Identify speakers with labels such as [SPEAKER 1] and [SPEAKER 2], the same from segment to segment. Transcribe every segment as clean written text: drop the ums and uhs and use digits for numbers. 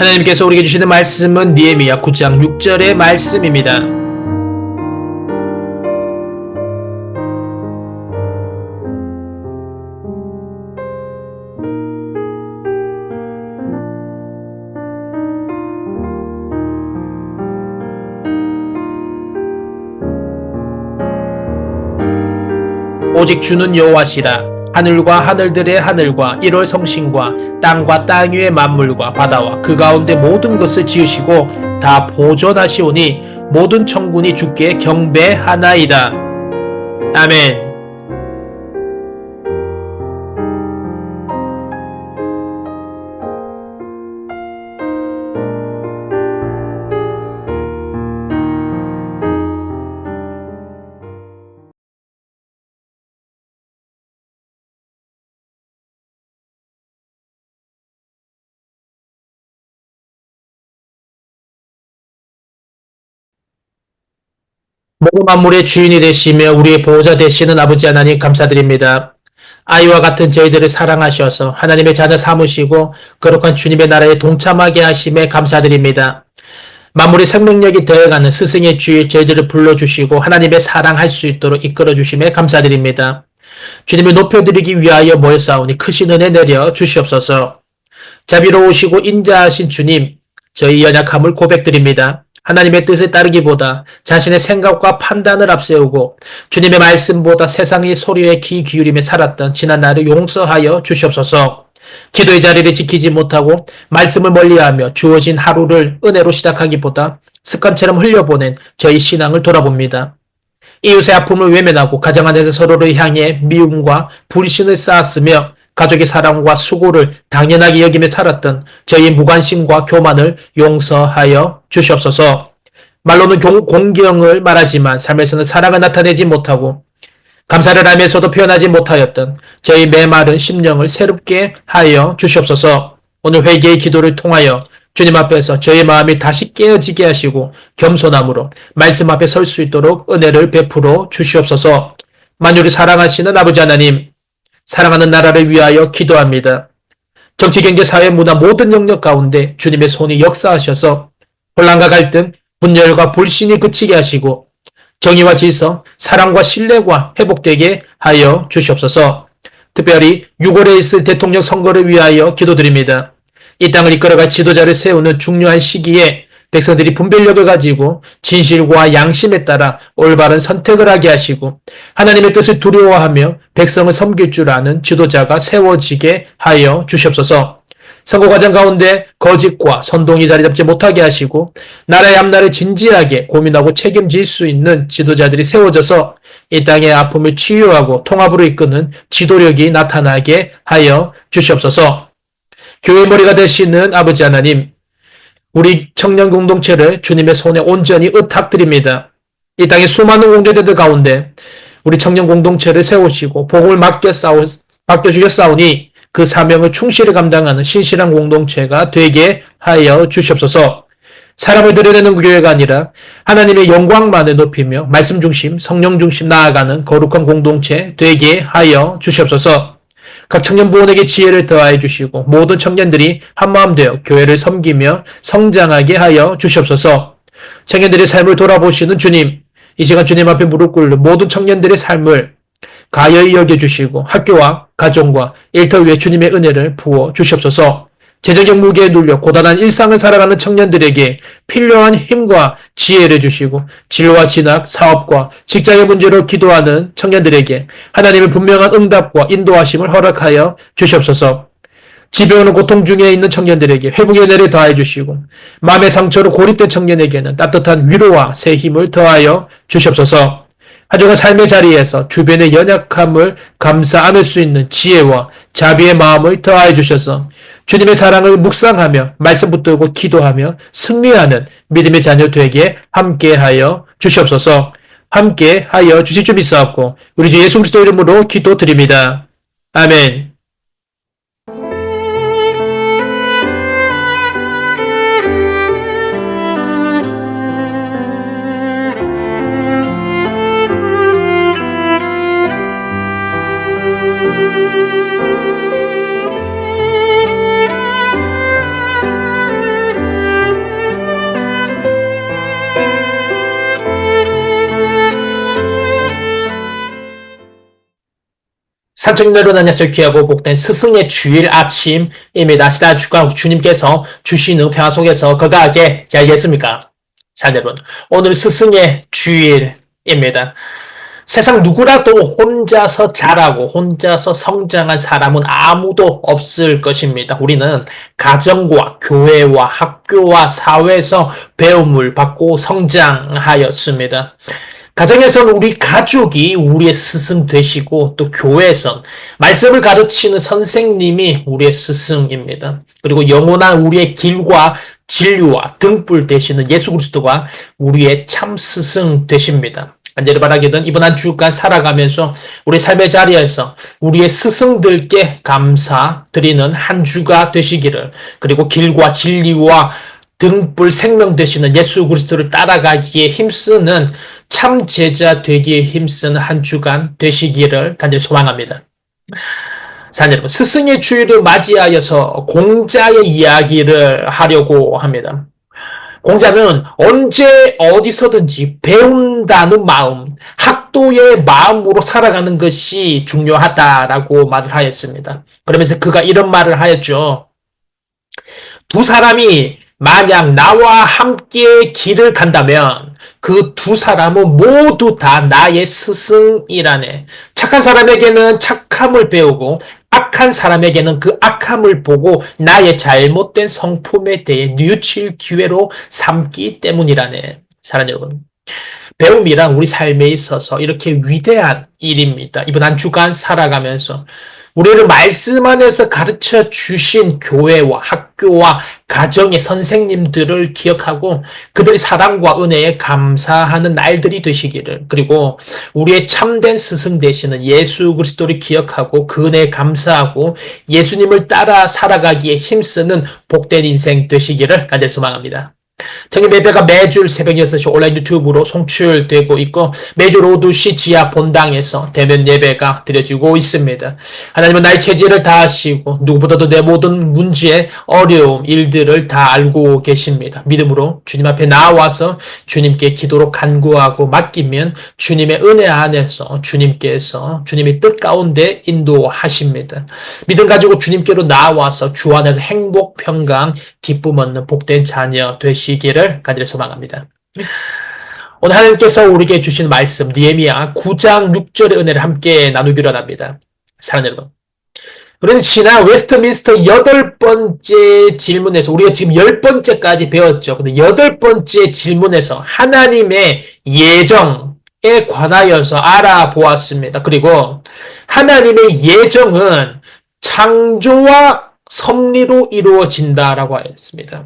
[SPEAKER 1] 하나님께서 우리에게 주시는 말씀은 느헤미야 9장 6절의 말씀입니다. 오직 주는 여호와시라. 하늘과 하늘들의 하늘과 1월 성신과 땅과 땅 위의 만물과 바다와 그 가운데 모든 것을 지으시고 다 보존하시오니 모든 천군이 주께 경배하나이다. 아멘. 모든 만물의 주인이 되시며 우리의 보호자 되시는 아버지 하나님 감사드립니다. 아이와 같은 저희들을 사랑하셔서 하나님의 자녀 삼으시고 거룩한 주님의 나라에 동참하게 하심에 감사드립니다. 만물의 생명력이 되어가는 스승의 주일 저희들을 불러주시고 하나님의 사랑할 수 있도록 이끌어주심에 감사드립니다. 주님을 높여드리기 위하여 모였사오니 크신 은혜 내려 주시옵소서. 자비로우시고 인자하신 주님, 저희 연약함을 고백드립니다. 하나님의 뜻에 따르기보다 자신의 생각과 판단을 앞세우고 주님의 말씀보다 세상의 소리에 귀 기울이며 살았던 지난 날을 용서하여 주시옵소서. 기도의 자리를 지키지 못하고 말씀을 멀리하며 주어진 하루를 은혜로 시작하기보다 습관처럼 흘려보낸 저희 신앙을 돌아봅니다. 이웃의 아픔을 외면하고 가정 안에서 서로를 향해 미움과 불신을 쌓았으며 가족의 사랑과 수고를 당연하게 여기며 살았던 저희 무관심과 교만을 용서하여 주시옵소서. 말로는 공경을 말하지만 삶에서는 사랑을 나타내지 못하고 감사를 하면서도 표현하지 못하였던 저희 메마른 심령을 새롭게 하여 주시옵소서. 오늘 회개의 기도를 통하여 주님 앞에서 저희 마음이 다시 깨어지게 하시고 겸손함으로 말씀 앞에 설 수 있도록 은혜를 베풀어 주시옵소서. 만유를 사랑하시는 아버지 하나님, 사랑하는 나라를 위하여 기도합니다. 정치, 경제, 사회, 문화 모든 영역 가운데 주님의 손이 역사하셔서 혼란과 갈등, 분열과 불신이 그치게 하시고 정의와 질서, 사랑과 신뢰가 회복되게 하여 주시옵소서. 특별히 6월에 있을 대통령 선거를 위하여 기도드립니다. 이 땅을 이끌어갈 지도자를 세우는 중요한 시기에 백성들이 분별력을 가지고 진실과 양심에 따라 올바른 선택을 하게 하시고 하나님의 뜻을 두려워하며 백성을 섬길 줄 아는 지도자가 세워지게 하여 주시옵소서. 선거 과정 가운데 거짓과 선동이 자리 잡지 못하게 하시고 나라의 앞날을 진지하게 고민하고 책임질 수 있는 지도자들이 세워져서 이 땅의 아픔을 치유하고 통합으로 이끄는 지도력이 나타나게 하여 주시옵소서. 교회 머리가 되시는 아버지 하나님, 우리 청년 공동체를 주님의 손에 온전히 의탁드립니다. 이 땅의 수많은 공동체들 가운데 우리 청년 공동체를 세우시고 복음을 맡겨주셨사오니 그 사명을 충실히 감당하는 신실한 공동체가 되게 하여 주시옵소서. 사람을 드러내는 교회가 아니라 하나님의 영광만을 높이며 말씀 중심, 성령 중심 나아가는 거룩한 공동체 되게 하여 주시옵소서. 각 청년 부원에게 지혜를 더하여 주시고 모든 청년들이 한마음 되어 교회를 섬기며 성장하게 하여 주시옵소서. 청년들의 삶을 돌아보시는 주님, 이 시간 주님 앞에 무릎 꿇는 모든 청년들의 삶을 가여이 여겨주시고 학교와 가정과 일터 위에 주님의 은혜를 부어 주시옵소서. 재정적 무게에 눌려 고단한 일상을 살아가는 청년들에게 필요한 힘과 지혜를 주시고 진로와 진학, 사업과 직장의 문제로 기도하는 청년들에게 하나님의 분명한 응답과 인도하심을 허락하여 주시옵소서. 지병으로 고통 중에 있는 청년들에게 회복의 은혜를 더하여 주시고 마음의 상처로 고립된 청년에게는 따뜻한 위로와 새 힘을 더하여 주시옵소서. 하루가 삶의 자리에서 주변의 연약함을 감싸 안을 수 있는 지혜와 자비의 마음을 더하여 주셔서 주님의 사랑을 묵상하며 말씀 붙들고 기도하며 승리하는 믿음의 자녀 되게 함께하여 주시옵소서. 함께하여 주실 줄 믿사옵고 우리 주 예수 그리스도 이름으로 기도드립니다. 아멘. 산책로로 다녀서 귀하고 복된 스승의 주일 아침입니다. 지난 주간 주님께서 주시는 평화 속에서 거가하게 잘 계십니까? 자, 여러분, 오늘 스승의 주일입니다. 세상 누구라도 혼자서 자라고 혼자서 성장한 사람은 아무도 없을 것입니다. 우리는 가정과 교회와 학교와 사회에서 배움을 받고 성장하였습니다. 가정에서는 우리 가족이 우리의 스승 되시고 또 교회에선 말씀을 가르치는 선생님이 우리의 스승입니다. 그리고 영원한 우리의 길과 진리와 등불 되시는 예수 그리스도가 우리의 참 스승 되십니다. 간절히 바라기는 이번 한 주간 살아가면서 우리 삶의 자리에서 우리의 스승들께 감사드리는 한 주가 되시기를, 그리고 길과 진리와 등불 생명 되시는 예수 그리스도를 따라가기에 힘쓰는 참 제자 되기에 힘쓰는 한 주간 되시기를 간절히 소망합니다. 사랑하는 여러분, 스승의 주일을 맞이하여서 공자의 이야기를 하려고 합니다. 공자는 언제 어디서든지 배운다는 마음, 학도의 마음으로 살아가는 것이 중요하다라고 말을 하였습니다. 그러면서 그가 이런 말을 하였죠. 두 사람이 만약 나와 함께 길을 간다면 그 두 사람은 모두 다 나의 스승이라네. 착한 사람에게는 착함을 배우고 악한 사람에게는 그 악함을 보고 나의 잘못된 성품에 대해 뉘우칠 기회로 삼기 때문이라네. 사랑하는 여러분, 배움이란 우리 삶에 있어서 이렇게 위대한 일입니다. 이번 한 주간 살아가면서 우리를 말씀 안에서 가르쳐 주신 교회와 학교와 가정의 선생님들을 기억하고 그들의 사랑과 은혜에 감사하는 날들이 되시기를, 그리고 우리의 참된 스승 되시는 예수 그리스도를 기억하고 그 은혜에 감사하고 예수님을 따라 살아가기에 힘쓰는 복된 인생 되시기를 간절히 소망합니다. 청년 예배가 매주 새벽 6시 온라인 유튜브로 송출되고 있고 매주 오후 2시 지하 본당에서 대면 예배가 드려지고 있습니다. 하나님은 나의 체질을 다 아시고 누구보다도 내 모든 문제, 어려움, 일들을 다 알고 계십니다. 믿음으로 주님 앞에 나와서 주님께 기도로 간구하고 맡기면 주님의 은혜 안에서 주님께서 주님의 뜻 가운데 인도하십니다. 믿음 가지고 주님께로 나와서 주 안에서 행복, 평강, 기쁨 얻는 복된 자녀 되시기를 간절히 소망합니다. 오늘 하나님께서 우리에게 주신 말씀 느헤미야 9장 6절의 은혜를 함께 나누기로 합니다. 사랑하는 여러분, 우리는 지난 웨스트민스터 8번째 질문에서 우리가 지금 10번째까지 배웠죠. 근데 8번째 질문에서 하나님의 예정에 관하여서 알아보았습니다. 그리고 하나님의 예정은 창조와 섭리로 이루어진다라고 하였습니다.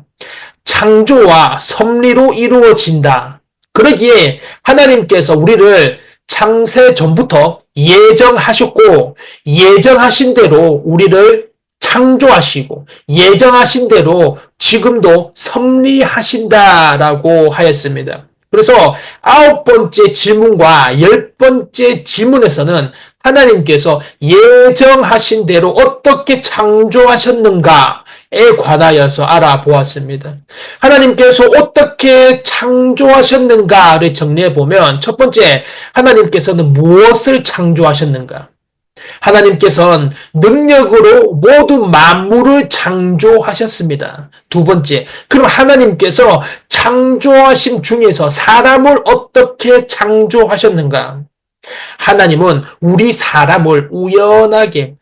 [SPEAKER 1] 창조와 섭리로 이루어진다. 그러기에 하나님께서 우리를 창세 전부터 예정하셨고 예정하신 대로 우리를 창조하시고 예정하신 대로 지금도 섭리하신다라고 하였습니다. 그래서 9번째 질문과 10번째 질문에서는 하나님께서 예정하신 대로 어떻게 창조하셨는가에 관하여서 알아보았습니다. 하나님께서 어떻게 창조하셨는가를 정리해보면 첫 번째, 하나님께서는 무엇을 창조하셨는가? 하나님께서는 능력으로 모든 만물을 창조하셨습니다. 두 번째, 그럼 하나님께서 창조하신 중에서 사람을 어떻게 창조하셨는가? 하나님은 우리 사람을 우연하게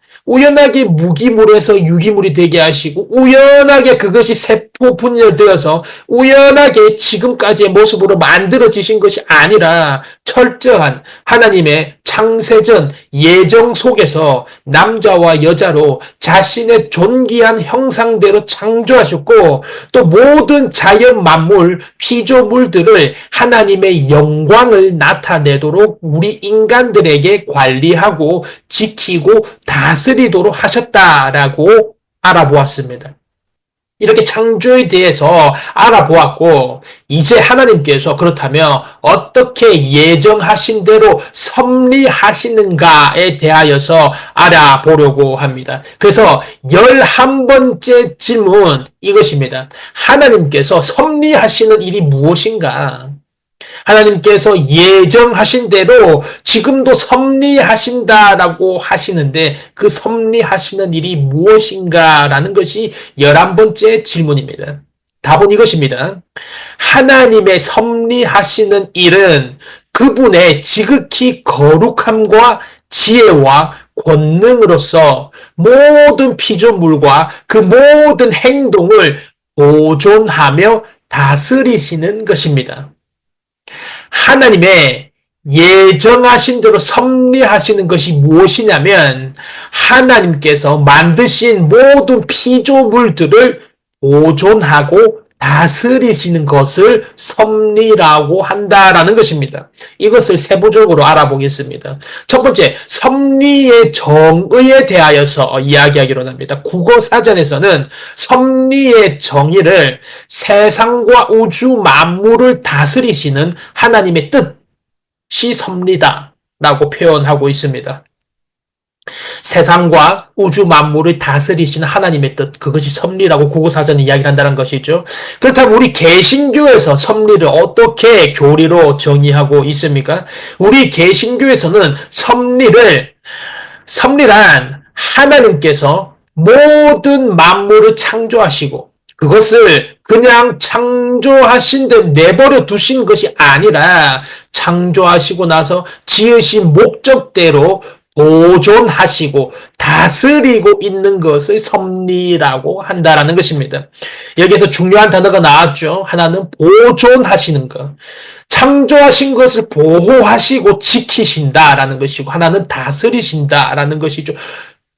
[SPEAKER 1] 무기물에서 유기물이 되게 하시고 우연하게 그것이 세포 분열되어서 우연하게 지금까지의 모습으로 만들어지신 것이 아니라 철저한 하나님의 창세전 예정 속에서 남자와 여자로 자신의 존귀한 형상대로 창조하셨고 또 모든 자연 만물, 피조물들을 하나님의 영광을 나타내도록 우리 인간들에게 관리하고 지키고 다스리도록 하셨다라고 알아보았습니다. 이렇게 창조에 대해서 알아보았고 이제 하나님께서 그렇다면 어떻게 예정하신 대로 섭리하시는가에 대하여서 알아보려고 합니다. 그래서 11번째 질문 이것입니다. 하나님께서 섭리하시는 일이 무엇인가? 하나님께서 예정하신 대로 지금도 섭리하신다라고 하시는데 그 섭리하시는 일이 무엇인가라는 것이 11번째 질문입니다. 답은 이것입니다. 하나님의 섭리하시는 일은 그분의 지극히 거룩함과 지혜와 권능으로서 모든 피조물과 그 모든 행동을 보존하며 다스리시는 것입니다. 하나님의 예정하신 대로 섭리하시는 것이 무엇이냐면 하나님께서 만드신 모든 피조물들을 보존하고 다스리시는 것을 섭리라고 한다라는 것입니다. 이것을 세부적으로 알아보겠습니다. 첫 번째, 섭리의 정의에 대하여서 이야기하기로 합니다. 국어사전에서는 섭리의 정의를 세상과 우주 만물을 다스리시는 하나님의 뜻이 섭리다라고 표현하고 있습니다. 세상과 우주 만물을 다스리시는 하나님의 뜻, 그것이 섭리라고 국어사전이 이야기를 한다는 것이죠. 그렇다면 우리 개신교에서 섭리를 어떻게 교리로 정의하고 있습니까? 우리 개신교에서는 섭리란 하나님께서 모든 만물을 창조하시고 그것을 그냥 창조하신 데 내버려 두신 것이 아니라 창조하시고 나서 지으신 목적대로 보존하시고 다스리고 있는 것을 섭리라고 한다라는 것입니다. 여기에서 중요한 단어가 나왔죠. 하나는 보존하시는 것. 창조하신 것을 보호하시고 지키신다라는 것이고 하나는 다스리신다라는 것이죠.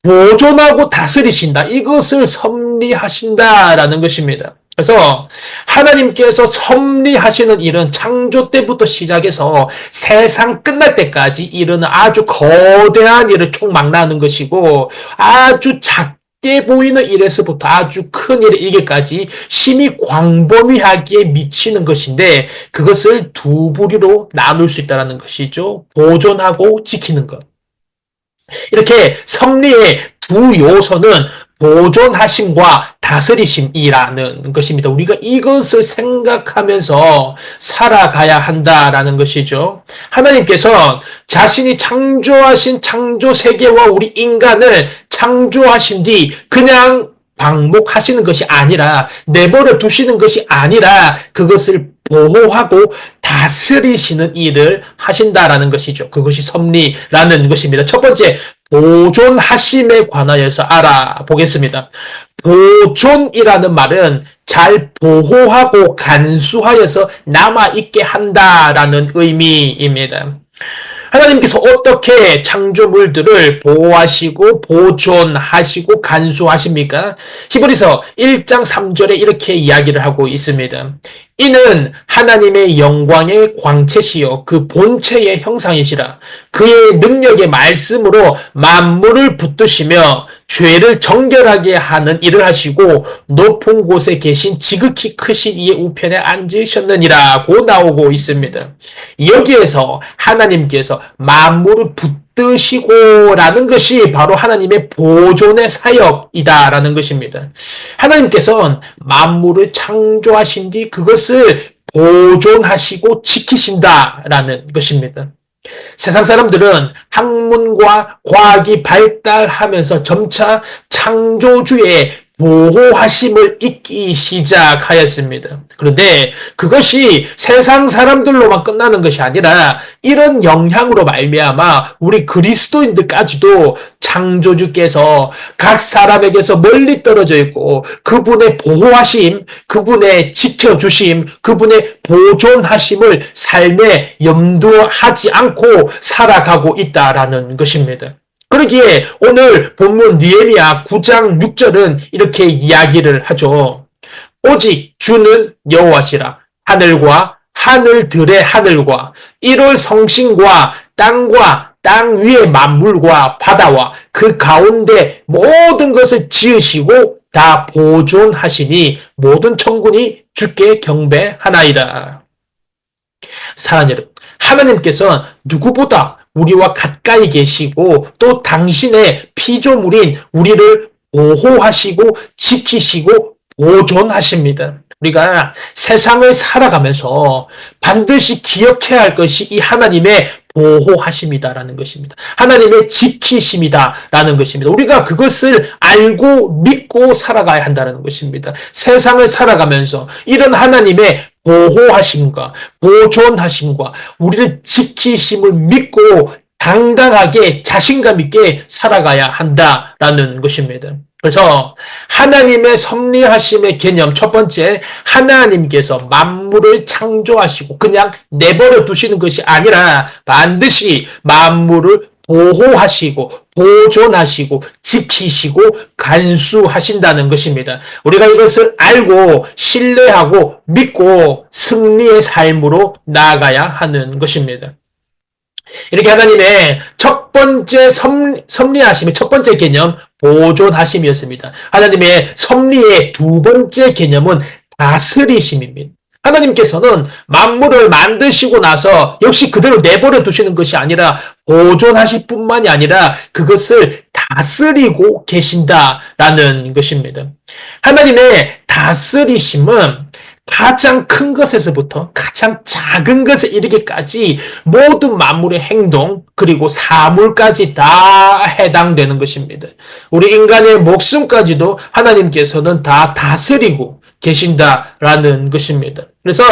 [SPEAKER 1] 보존하고 다스리신다. 이것을 섭리하신다라는 것입니다. 그래서 하나님께서 섭리하시는 일은 창조 때부터 시작해서 세상 끝날 때까지 이르는 아주 거대한 일을 총망라하는 것이고 아주 작게 보이는 일에서부터 아주 큰 일에 이르기까지 심히 광범위하게 미치는 것인데 그것을 두 부류로 나눌 수 있다는 것이죠. 보존하고 지키는 것. 이렇게 섭리의 두 요소는 보존하심과 다스리심이라는 것입니다. 우리가 이것을 생각하면서 살아가야 한다라는 것이죠. 하나님께서 자신이 창조하신 창조 세계와 우리 인간을 창조하신 뒤 그냥 방목하시는 것이 아니라 내버려 두시는 것이 아니라 그것을 보호하고 다스리시는 일을 하신다라는 것이죠. 그것이 섭리라는 것입니다. 첫 번째, 보존하심에 관하여서 알아보겠습니다. 보존이라는 말은 잘 보호하고 간수하여서 남아있게 한다라는 의미입니다. 하나님께서 어떻게 창조물들을 보호하시고 보존하시고 간수하십니까? 히브리서 1장 3절에 이렇게 이야기를 하고 있습니다. 이는 하나님의 영광의 광채시요 그 본체의 형상이시라. 그의 능력의 말씀으로 만물을 붙드시며 죄를 정결하게 하는 일을 하시고 높은 곳에 계신 지극히 크신 이의 우편에 앉으셨느니라고 나오고 있습니다. 여기에서 하나님께서 만물을 붙드시고라는 것이 바로 하나님의 보존의 사역이다라는 것입니다. 하나님께서는 만물을 창조하신 뒤 그것을 보존하시고 지키신다라는 것입니다. 세상 사람들은 학문과 과학이 발달하면서 점차 창조주의 보호하심을 잊기 시작하였습니다. 그런데 그것이 세상 사람들로만 끝나는 것이 아니라 이런 영향으로 말미암아 우리 그리스도인들까지도 창조주께서 각 사람에게서 멀리 떨어져 있고 그분의 보호하심, 그분의 지켜주심, 그분의 보존하심을 삶에 염두하지 않고 살아가고 있다라는 것입니다. 그러기에 오늘 본문 느헤미야 9장 6절은 이렇게 이야기를 하죠. 오직 주는 여호와시라. 하늘과 하늘들의 하늘과 1월 성신과 땅과 땅 위의 만물과 바다와 그 가운데 모든 것을 지으시고 다 보존하시니 모든 천군이 주께 경배하나이다. 사랑하는 여러분, 하나님께서 누구보다 우리와 가까이 계시고 또 당신의 피조물인 우리를 보호하시고 지키시고 보존하십니다. 우리가 세상을 살아가면서 반드시 기억해야 할 것이 이 하나님의 보호하심이다라는 것입니다. 하나님의 지키심이다라는 것입니다. 우리가 그것을 알고 믿고 살아가야 한다는 것입니다. 세상을 살아가면서 이런 하나님의 보호하심과 보존하심과 우리를 지키심을 믿고 당당하게 자신감 있게 살아가야 한다라는 것입니다. 그래서 하나님의 섭리하심의 개념 첫 번째, 하나님께서 만물을 창조하시고 그냥 내버려 두시는 것이 아니라 반드시 만물을 보호하시고 보존하시고 지키시고 간수하신다는 것입니다. 우리가 이것을 알고 신뢰하고 믿고 승리의 삶으로 나아가야 하는 것입니다. 이렇게 하나님의 첫 번째 섭리하심의 첫 번째 개념 보존하심이었습니다. 하나님의 섭리의 두 번째 개념은 다스리심입니다. 하나님께서는 만물을 만드시고 나서 역시 그대로 내버려 두시는 것이 아니라 보존하실 뿐만이 아니라 그것을 다스리고 계신다라는 것입니다. 하나님의 다스리심은 가장 큰 것에서부터 가장 작은 것에 이르기까지 모든 만물의 행동 그리고 사물까지 다 해당되는 것입니다. 우리 인간의 목숨까지도 하나님께서는 다 다스리고 계신다라는 것입니다. 그래서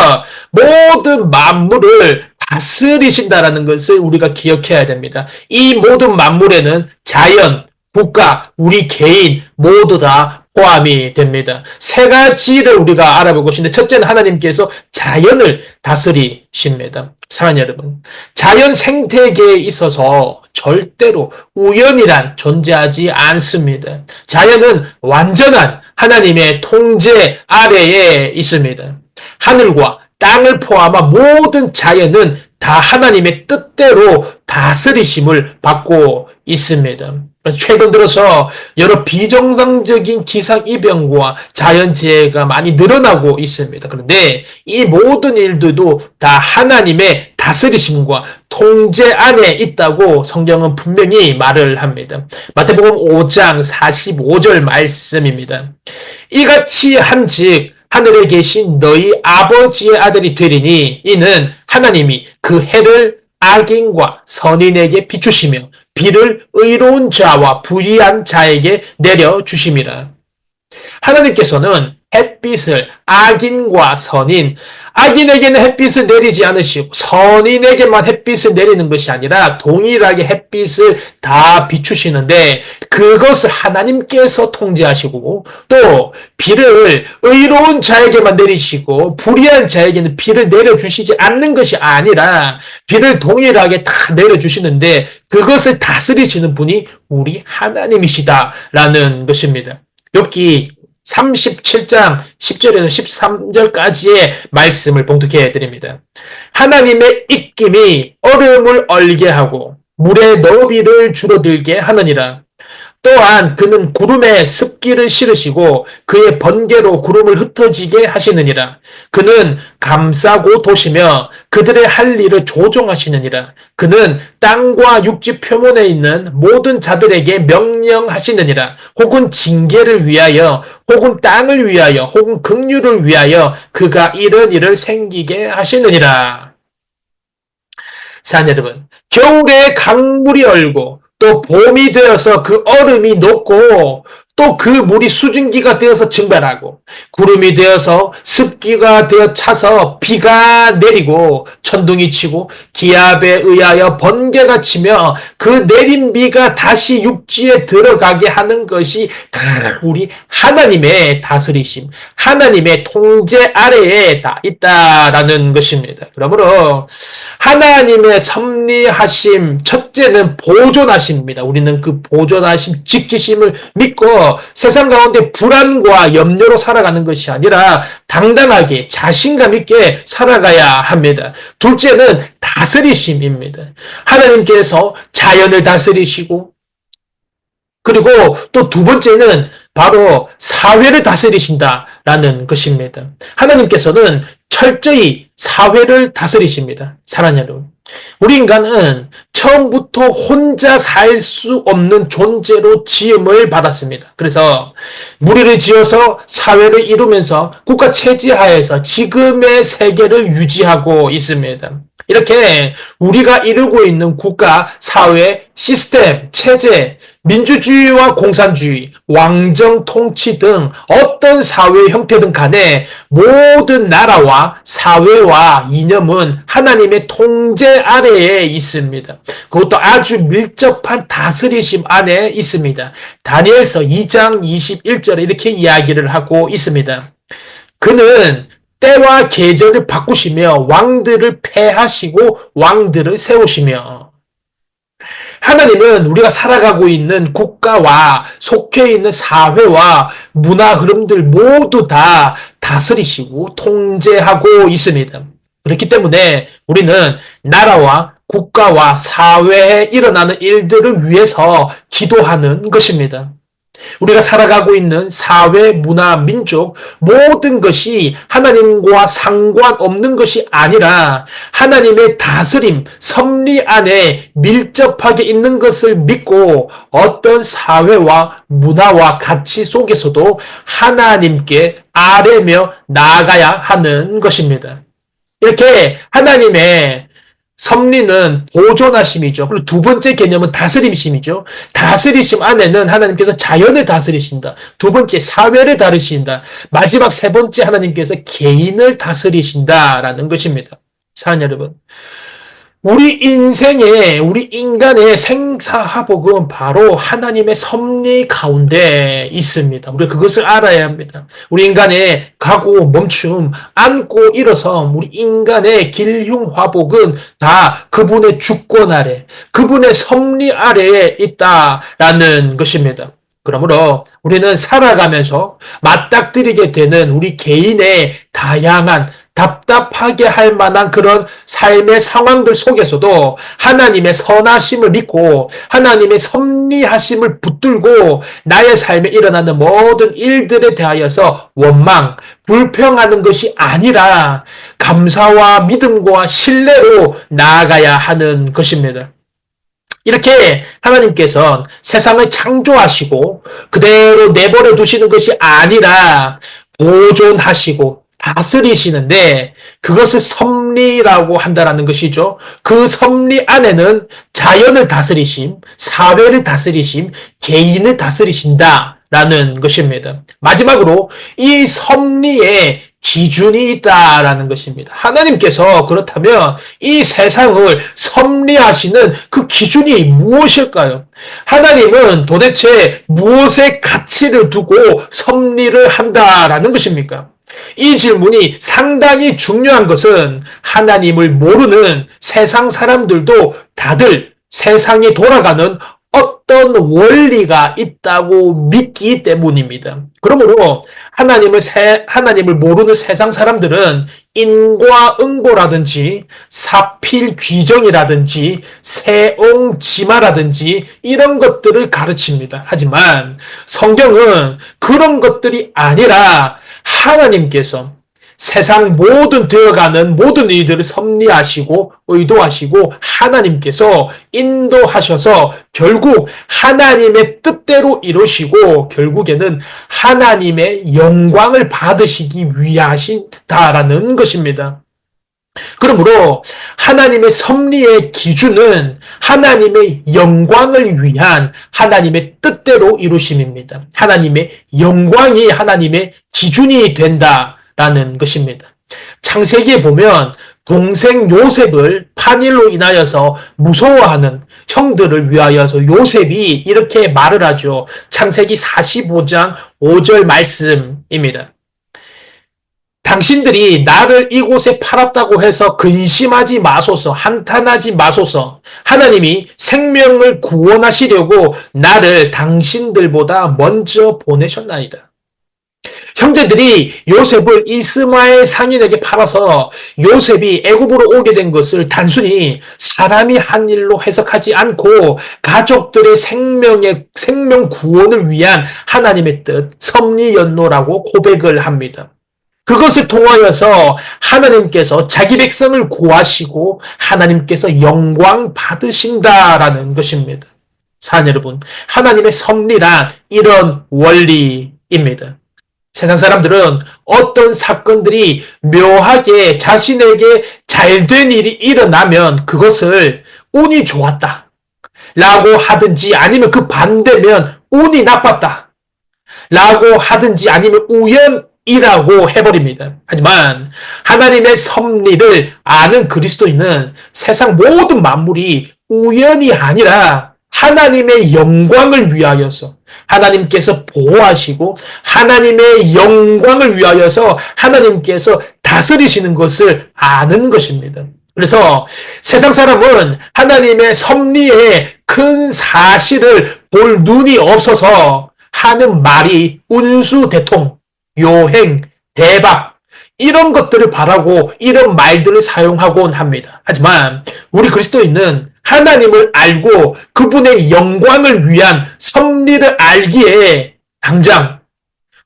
[SPEAKER 1] 모든 만물을 다스리신다라는 것을 우리가 기억해야 됩니다. 이 모든 만물에는 자연, 국가, 우리 개인 모두 다 포함이 됩니다. 세 가지를 우리가 알아볼 것인데 첫째는 하나님께서 자연을 다스리십니다. 사랑하는 여러분, 자연 생태계에 있어서 절대로 우연이란 존재하지 않습니다. 자연은 완전한 하나님의 통제 아래에 있습니다. 하늘과 땅을 포함한 모든 자연은 다 하나님의 뜻대로 다스리심을 받고 있습니다. 그래서 최근 들어서 여러 비정상적인 기상이변과 자연재해가 많이 늘어나고 있습니다. 그런데 이 모든 일들도 다 하나님의 다스리심과 통제 안에 있다고 성경은 분명히 말을 합니다. 마태복음 5장 45절 말씀입니다. 이같이 한즉 하늘에 계신 너희 아버지의 아들이 되리니 이는 하나님이 그 해를 악인과 선인에게 비추시며 비를 의로운 자와 불의한 자에게 내려주심이라. 하나님께서는 햇빛을 악인과 선인, 악인에게는 햇빛을 내리지 않으시고 선인에게만 햇빛을 내리는 것이 아니라 동일하게 햇빛을 다 비추시는데 그것을 하나님께서 통제하시고 또 비를 의로운 자에게만 내리시고 불의한 자에게는 비를 내려주시지 않는 것이 아니라 비를 동일하게 다 내려주시는데 그것을 다스리시는 분이 우리 하나님이시다라는 것입니다. 욥기 37장 10절에서 13절까지의 말씀을 봉독해 드립니다. 하나님의 입김이 얼음을 얼게 하고 물의 너비를 줄어들게 하느니라. 또한 그는 구름에 습기를 실으시고 그의 번개로 구름을 흩어지게 하시느니라. 그는 감싸고 도시며 그들의 할 일을 조종하시느니라. 그는 땅과 육지 표면에 있는 모든 자들에게 명령하시느니라. 혹은 징계를 위하여 혹은 땅을 위하여 혹은 긍휼을 위하여 그가 이런 일을 생기게 하시느니라. 자, 여러분, 겨울에 강물이 얼고 또 봄이 되어서 그 얼음이 녹고 또 그 물이 수증기가 되어서 증발하고 구름이 되어서 습기가 되어 차서 비가 내리고 천둥이 치고 기압에 의하여 번개가 치며 그 내린 비가 다시 육지에 들어가게 하는 것이 다 우리 하나님의 다스리심, 하나님의 통제 아래에 다 있다라는 것입니다. 그러므로 하나님의 섭리하심 첫째는 보존하심입니다. 우리는 그 보존하심, 지키심을 믿고 세상 가운데 불안과 염려로 살아가는 것이 아니라 당당하게 자신감 있게 살아가야 합니다. 둘째는 다스리심입니다. 하나님께서 자연을 다스리시고 그리고 또 두 번째는 바로 사회를 다스리신다라는 것입니다. 하나님께서는 철저히 사회를 다스리십니다. 사랑하는 여러분. 우리 인간은 처음부터 혼자 살 수 없는 존재로 지음을 받았습니다. 그래서 무리를 지어서 사회를 이루면서 국가 체제 하에서 지금의 세계를 유지하고 있습니다. 이렇게 우리가 이루고 있는 국가, 사회, 시스템, 체제, 민주주의와 공산주의, 왕정 통치 등 어떤 사회 형태든 간에 모든 나라와 사회와 이념은 하나님의 통제 아래에 있습니다. 그것도 아주 밀접한 다스리심 안에 있습니다. 다니엘서 2장 21절에 이렇게 이야기를 하고 있습니다. 그는 때와 계절을 바꾸시며 왕들을 패하시고 왕들을 세우시며, 하나님은 우리가 살아가고 있는 국가와 속해 있는 사회와 문화 흐름들 모두 다 다스리시고 통제하고 있습니다. 그렇기 때문에 우리는 나라와 국가와 사회에 일어나는 일들을 위해서 기도하는 것입니다. 우리가 살아가고 있는 사회, 문화, 민족 모든 것이 하나님과 상관없는 것이 아니라 하나님의 다스림, 섭리 안에 밀접하게 있는 것을 믿고 어떤 사회와 문화와 가치 속에서도 하나님께 아뢰며 나아가야 하는 것입니다. 이렇게 하나님의 섭리는 보존하심이죠. 그리고 두 번째 개념은 다스림심이죠. 다스리심 안에는 하나님께서 자연을 다스리신다. 두 번째 사회를 다스리신다. 마지막 세 번째 하나님께서 개인을 다스리신다라는 것입니다. 사랑하는 여러분, 우리 인생의, 우리 인간의 생사화복은 바로 하나님의 섭리 가운데 있습니다. 우리가 그것을 알아야 합니다. 우리 인간의 가고 멈춤, 앉고 일어서 우리 인간의 길흉화복은 다 그분의 주권 아래, 그분의 섭리 아래에 있다라는 것입니다. 그러므로 우리는 살아가면서 맞닥뜨리게 되는 우리 개인의 다양한 답답하게 할 만한 그런 삶의 상황들 속에서도 하나님의 선하심을 믿고 하나님의 섭리하심을 붙들고 나의 삶에 일어나는 모든 일들에 대하여서 원망, 불평하는 것이 아니라 감사와 믿음과 신뢰로 나아가야 하는 것입니다. 이렇게 하나님께서 세상을 창조하시고 그대로 내버려 두시는 것이 아니라 보존하시고 다스리시는데 그것을 섭리라고 한다는 것이죠. 그 섭리 안에는 자연을 다스리심, 사회를 다스리심, 개인을 다스리신다라는 것입니다. 마지막으로 이 섭리에 기준이 있다라는 것입니다. 하나님께서 그렇다면 이 세상을 섭리하시는 그 기준이 무엇일까요? 하나님은 도대체 무엇에 가치를 두고 섭리를 한다라는 것입니까? 이 질문이 상당히 중요한 것은 하나님을 모르는 세상 사람들도 다들 세상에 돌아가는 어떤 원리가 있다고 믿기 때문입니다. 그러므로 하나님을 모르는 세상 사람들은 인과응보라든지 사필귀정이라든지 세옹지마라든지 이런 것들을 가르칩니다. 하지만 성경은 그런 것들이 아니라 하나님께서 세상 모든 되어가는 모든 일들을 섭리하시고 의도하시고 하나님께서 인도하셔서 결국 하나님의 뜻대로 이루시고 결국에는 하나님의 영광을 받으시기 위하신다라는 것입니다. 그러므로 하나님의 섭리의 기준은 하나님의 영광을 위한 하나님의 뜻대로 이루심입니다. 하나님의 영광이 하나님의 기준이 된다라는 것입니다. 창세기에 보면 동생 요셉을 판일로 인하여서 무서워하는 형들을 위하여서 요셉이 이렇게 말을 하죠. 창세기 45장 5절 말씀입니다. 당신들이 나를 이곳에 팔았다고 해서 근심하지 마소서, 한탄하지 마소서. 하나님이 생명을 구원하시려고 나를 당신들보다 먼저 보내셨나이다. 형제들이 요셉을 이스마엘 상인에게 팔아서 요셉이 애굽으로 오게 된 것을 단순히 사람이 한 일로 해석하지 않고 가족들의 생명 구원을 위한 하나님의 뜻, 섭리연노라고 고백을 합니다. 그것을 통하여서 하나님께서 자기 백성을 구하시고 하나님께서 영광 받으신다라는 것입니다. 사랑 여러분, 하나님의 섭리란 이런 원리입니다. 세상 사람들은 어떤 사건들이 묘하게 자신에게 잘된 일이 일어나면 그것을 운이 좋았다 라고 하든지, 아니면 그 반대면 운이 나빴다 라고 하든지, 아니면 우연이라고 해버립니다. 하지만 하나님의 섭리를 아는 그리스도인은 세상 모든 만물이 우연이 아니라 하나님의 영광을 위하여서 하나님께서 보호하시고 하나님의 영광을 위하여서 하나님께서 다스리시는 것을 아는 것입니다. 그래서 세상 사람은 하나님의 섭리의 큰 사실을 볼 눈이 없어서 하는 말이 운수대통, 요행, 대박 이런 것들을 바라고 이런 말들을 사용하곤 합니다. 하지만 우리 그리스도인은 하나님을 알고 그분의 영광을 위한 섭리를 알기에 당장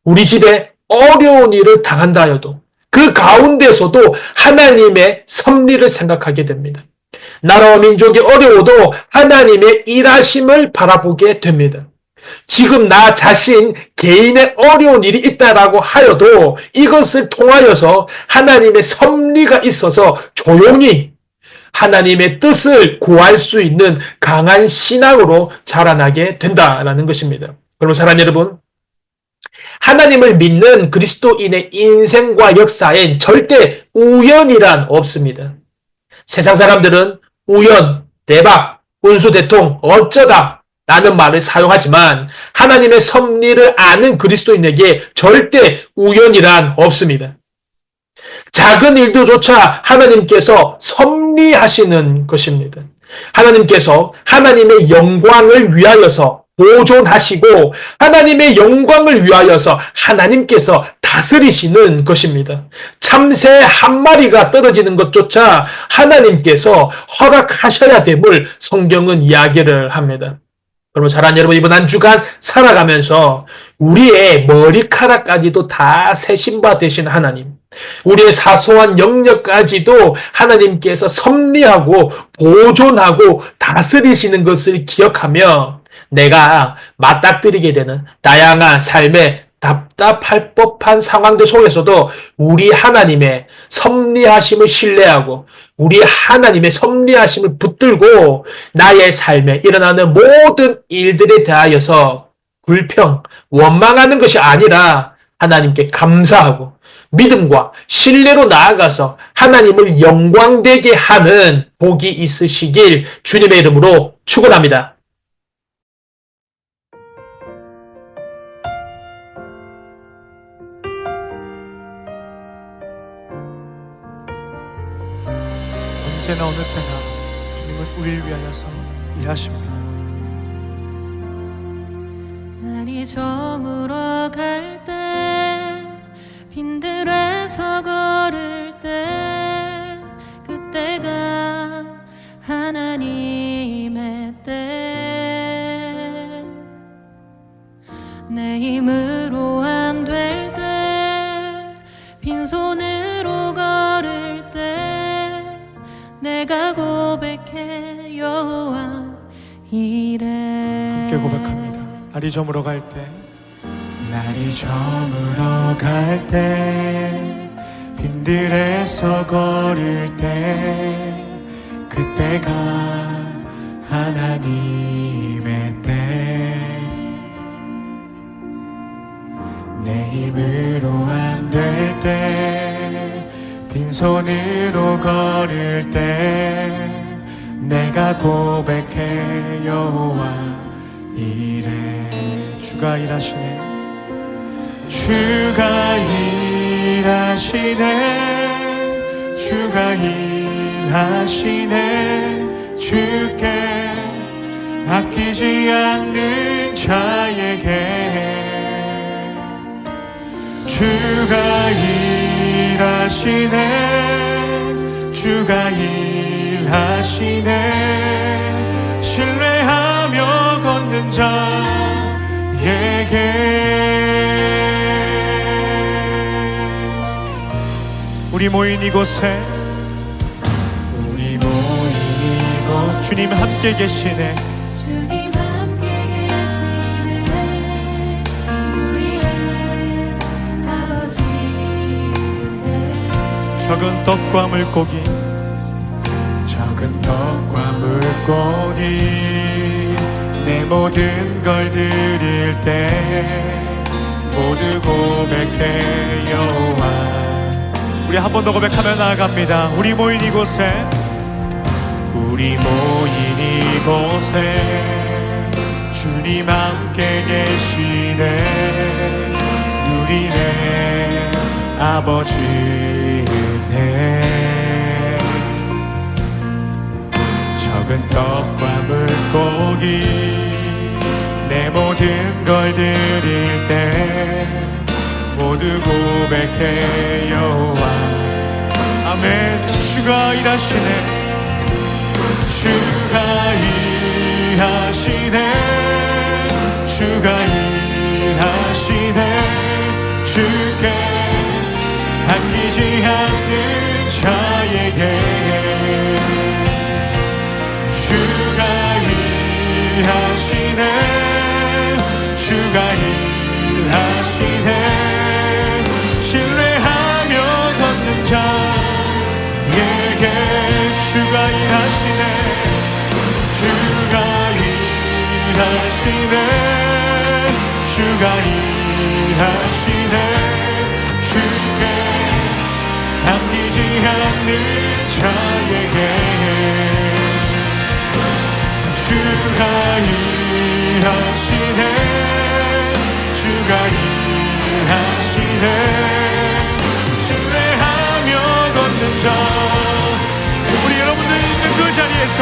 [SPEAKER 1] 우리 집에 어려운 일을 당한다 하여도 그 가운데서도 하나님의 섭리를 생각하게 됩니다. 나라와 민족이 어려워도 하나님의 일하심을 바라보게 됩니다. 지금 나 자신 개인의 어려운 일이 있다라고 하여도 이것을 통하여서 하나님의 섭리가 있어서 조용히 하나님의 뜻을 구할 수 있는 강한 신앙으로 자라나게 된다라는 것입니다. 그러면 사랑하는 여러분, 하나님을 믿는 그리스도인의 인생과 역사엔 절대 우연이란 없습니다. 세상 사람들은 우연, 대박, 운수대통, 어쩌다 라는 말을 사용하지만 하나님의 섭리를 아는 그리스도인에게 절대 우연이란 없습니다. 작은 일도조차 하나님께서 섭리하시는 것입니다. 하나님께서 하나님의 영광을 위하여서 보존하시고 하나님의 영광을 위하여서 하나님께서 다스리시는 것입니다. 참새 한 마리가 떨어지는 것조차 하나님께서 허락하셔야 됨을 성경은 이야기를 합니다. 여러분, 사랑하는 여러분, 이번 한 주간 살아가면서 우리의 머리카락까지도 다 세신 바 되신 하나님, 우리의 사소한 영역까지도 하나님께서 섭리하고 보존하고 다스리시는 것을 기억하며 내가 맞닥뜨리게 되는 다양한 삶의 답답할 법한 상황들 속에서도 우리 하나님의 섭리하심을 신뢰하고 우리 하나님의 섭리하심을 붙들고 나의 삶에 일어나는 모든 일들에 대하여서 불평, 원망하는 것이 아니라 하나님께 감사하고 믿음과 신뢰로 나아가서 하나님을 영광되게 하는 복이 있으시길 주님의 이름으로 축원합니다.
[SPEAKER 2] 언제나 어느 때나 주님은 우리를 위하여서 일하십니다.
[SPEAKER 3] 날이 저물어 갈 때 빈들에서 걸을 때 그때가 하나님의 때 내 힘으로 안 될 때 빈손으로 걸을 때 내가 고백해 여호와 이래.
[SPEAKER 2] 함께 고백합니다. 날이 저물어 갈 때, 날이 저물어 갈 때 빈들에서 걸을 때 그때가 하나님의 때 내 힘으로 안 될 때 빈손으로 걸을 때 내가 고백해 여호와 이래. 주가 일하시네, 주가 일하시네, 주가 일하시네. 주께 아끼지 않는 자에게 주가 일하시네, 주가 일하시네. 신뢰하며 걷는 자에게 우리 모인 이곳에 우리 모인 이곳 주님 함께 계시네.
[SPEAKER 3] 주님 함께 계시네. 우리의 아버지네.
[SPEAKER 2] 적은 떡과 물고기 적은 떡과 물고기 내 모든 걸 드릴 때 모두 고백해 여호와. 우리 한 번 더 고백하며 나아갑니다. 우리 모인 이곳에 우리 모인 이곳에 주님 함께 계시네. 누리네 아버지네. 적은 떡과 물고기 내 모든 걸 드릴 때 모두 고백해 여호와. 아멘. 주가 일하시네. 주가 일하시네. 주가 일하시네. 주께 아끼지 않는 자에게 주가 일하시네. 주가 일하시네. 신뢰하며 걷는 자에게 주가 일하시네. 주가 일하시네. 주가 일하시네. 주께 아끼지 않는 자에게 주가 일하시네. 주가 일하시네. 신뢰하며 걷는 자. 우리 여러분들 있는 그 자리에서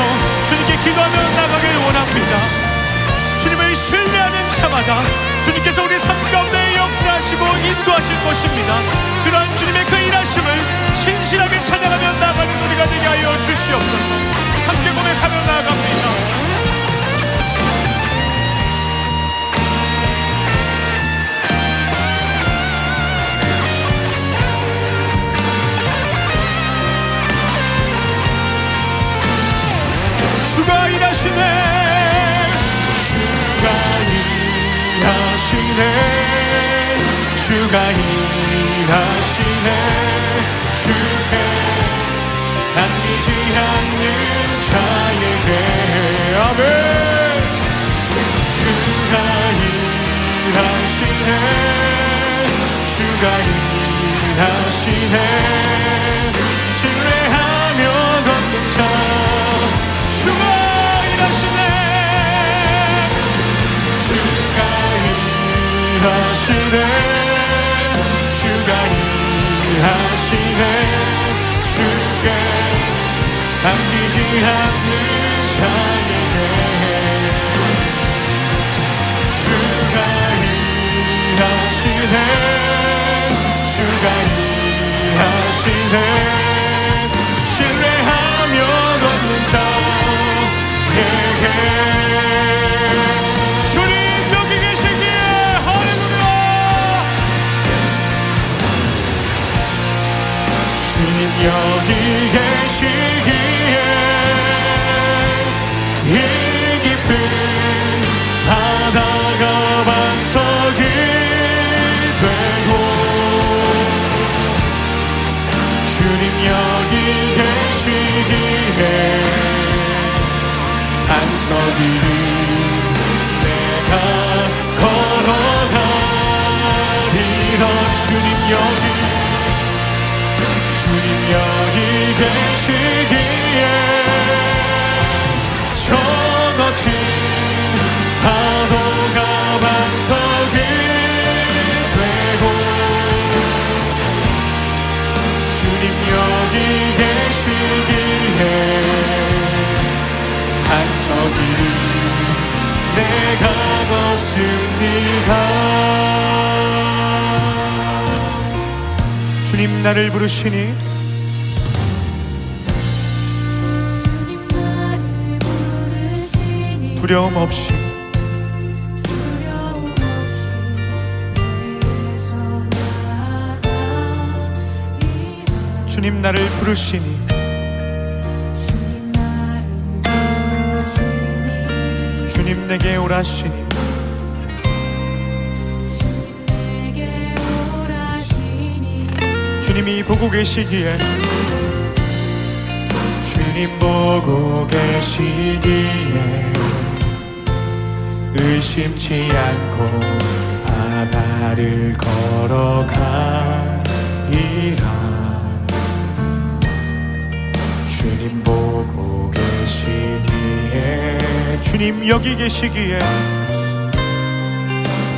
[SPEAKER 2] 주님께 기도하며 나가길 원합니다. 주님을 신뢰하는 자마다 주님께서 우리 삶 가운데 역사하시고 인도하실 것입니다. 그러한 주님의 그 일하심을 신실하게 찬양하며 나가는 우리가 되게 하여 주시옵소서. 함께 고백하며 나아갑니다. 주가 일하시네. 주가 일하시네. 주가 일하시네. 주께 아끼지 않는 자에게 아멘. 주가 일하시네. 주가 일하시네. 신뢰하며 걷는 자. 주가 일하시네. 주가 일하시네. 주가 일하시네. 주께 아끼지 않는 자에게 주가 일하시네. 주가 일하시네. 신뢰하며 걷는 자 주님 여기 계시기에 할렐루야. 주님 여기 계시기에 이 깊은 바다가 반석이 되고 주님 여기 계시기에 반석 위를 내가 걸어가리라. 주님 여기 계시기에 저 거친 파도가 반석이 되고 주님 여기 계시기에 반석 위를 내가 걷습니다. 주님 나를 부르시니 두려움 없이 주님 나를 부르시니
[SPEAKER 3] 주님 나를 부르시니
[SPEAKER 2] 주님 내게 오라시니
[SPEAKER 3] 주님 내게 오라시니
[SPEAKER 2] 주님이 보고 계시기에 주님 보고 계시기에 의심치 않고 바다를 걸어가리라. 주님 보고 계시기에 주님 여기 계시기에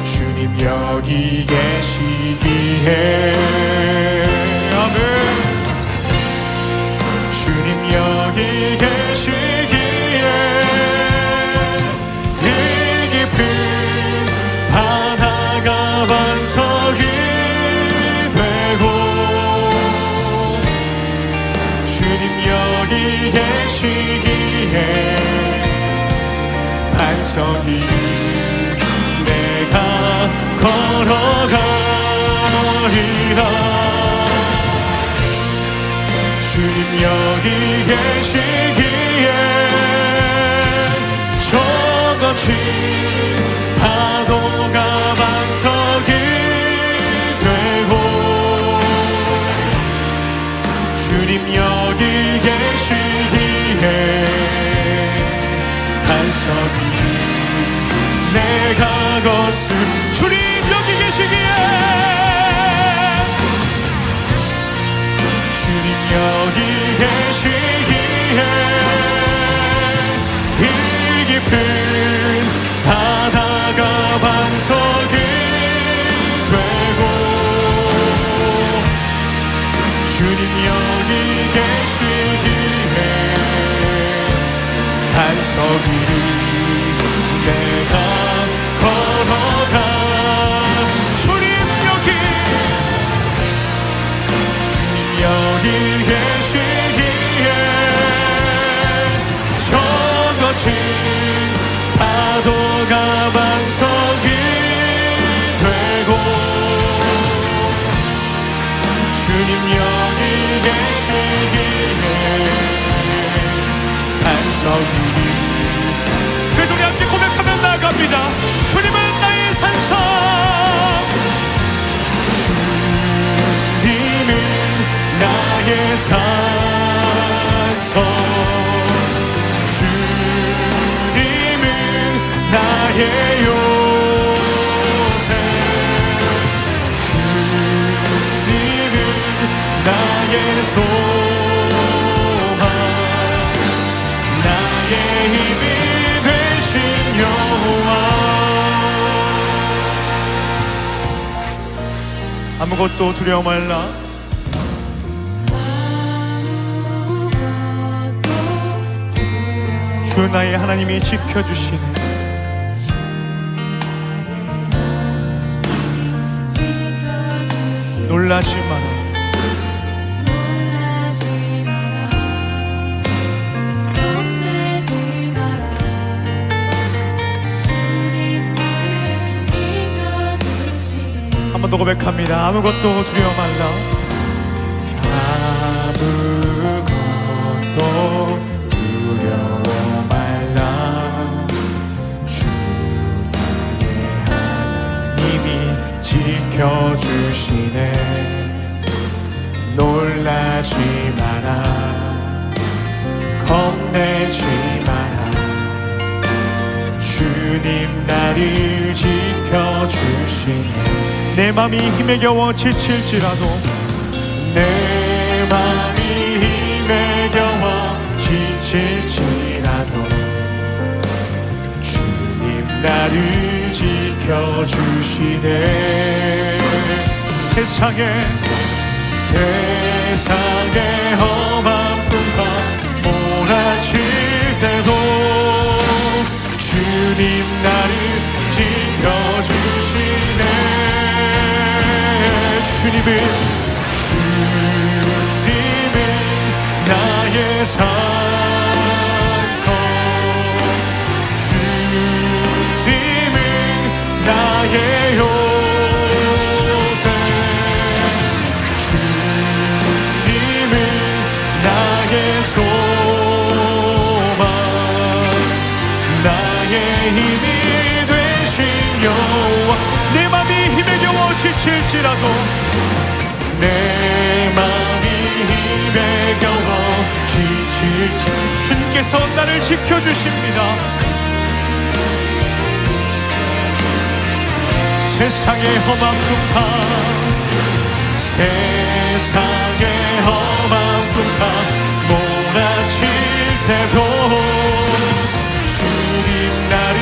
[SPEAKER 2] 주님 여기 계시기에 아멘. 주님 여기 계시기에 이 깊은 바다가 반석이 되고 주님 여기 계시기에 반석이 내가 걸어가리라. 주님 여기 계시기에 저 거친 파도가 반석이 되고 주님 여기 계시기에 반석이 내가 걷을 주님 여기 계시기에 주님 여기 계시기에 이 깊은 바다가 반석이 되고 주님 여기 계시기에 반석 위를 내가 걸어가 주님 여기 주님 여기 계시기에 저 거친 파도가 반석이 되고 주님 여기 계시기에 반석 위를 그래서 우리 함께 고백하며 나아갑니다. 주님은 나의 산성 주님은 나의 산성 주님은 나의 요새 주님은 나의 소망 나의 힘이 되신 여호와 아무것도 두려워 말라 주 나의 하나님이 지켜주시네 놀라지 마라 한 번 더 고백합니다. 아무것도 두려워 말라 아무것도 두려워 말라 주 나의 하나님이 지켜주시네 놀라지 마라 겁내지 마라 주님 나를 지켜주시네 내 맘이 힘에 겨워 지칠지라도 내 맘이 힘에 겨워 지칠지라도 주님 나를 지켜주시네 세상에 험한 풍파 몰아칠 때도 주님 나를 지켜주시네 주님은 나의 산성 주님은 나의 요새 주님은 힘이 되신 여호와 내 맘이 힘에 겨워 지칠지라도 내 맘이 힘에 겨워 지칠지 주님께서 나를 지켜주십니다. 세상의 험한 풍파 세상의 험한 풍파 몰아칠 때도 주님 나를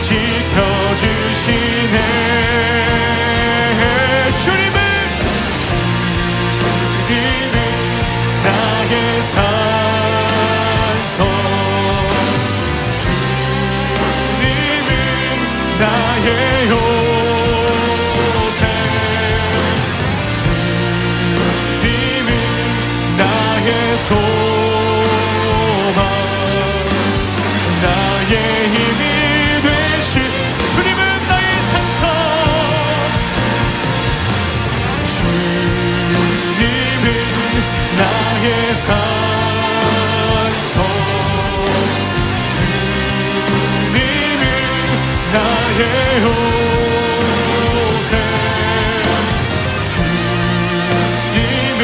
[SPEAKER 2] 지켜주시네. 주님은 나의 산성 주님은 나의 요새 주님은 나의 소망 나의 힘이 되신 주님은 나의 산성 주님은 나의 산성 주님은 나의 요새 주님은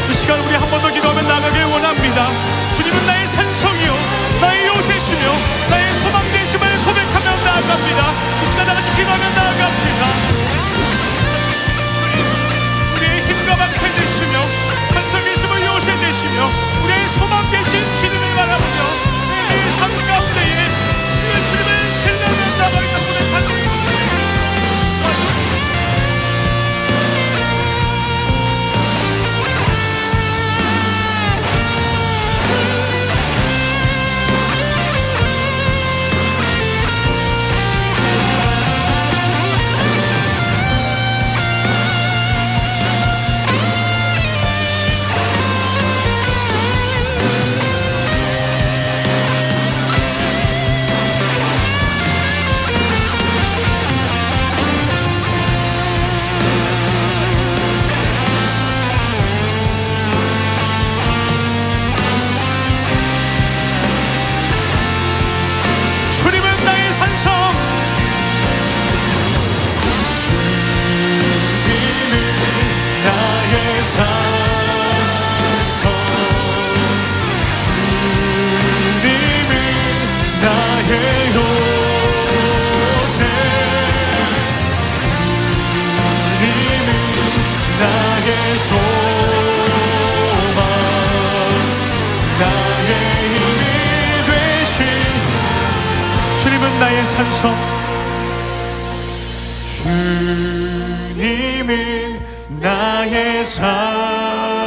[SPEAKER 2] 이 시간 우리 한 번 더 기도하면 나가길 원합니다. 주님은 나의 산성이요 나의 요새시며 나의 소망 되심을 고백하며 나아갑니다. 이 시간 다 같이 기도하며 나아갑시다. 우리의 힘과 방패 되시며 산성 되심을 요새 되시며 우리의 소망 되신 주님을 바라보며 내 삶 가운데에 우리의 주님을 신뢰하며 나아가겠다 고백하는 주님은 나의 산성 주님은 나의 산성 주님은 나의 요새 주님은 나의 소망 나의 힘이 되신 주님은 나의 산성 주님은 나의 산성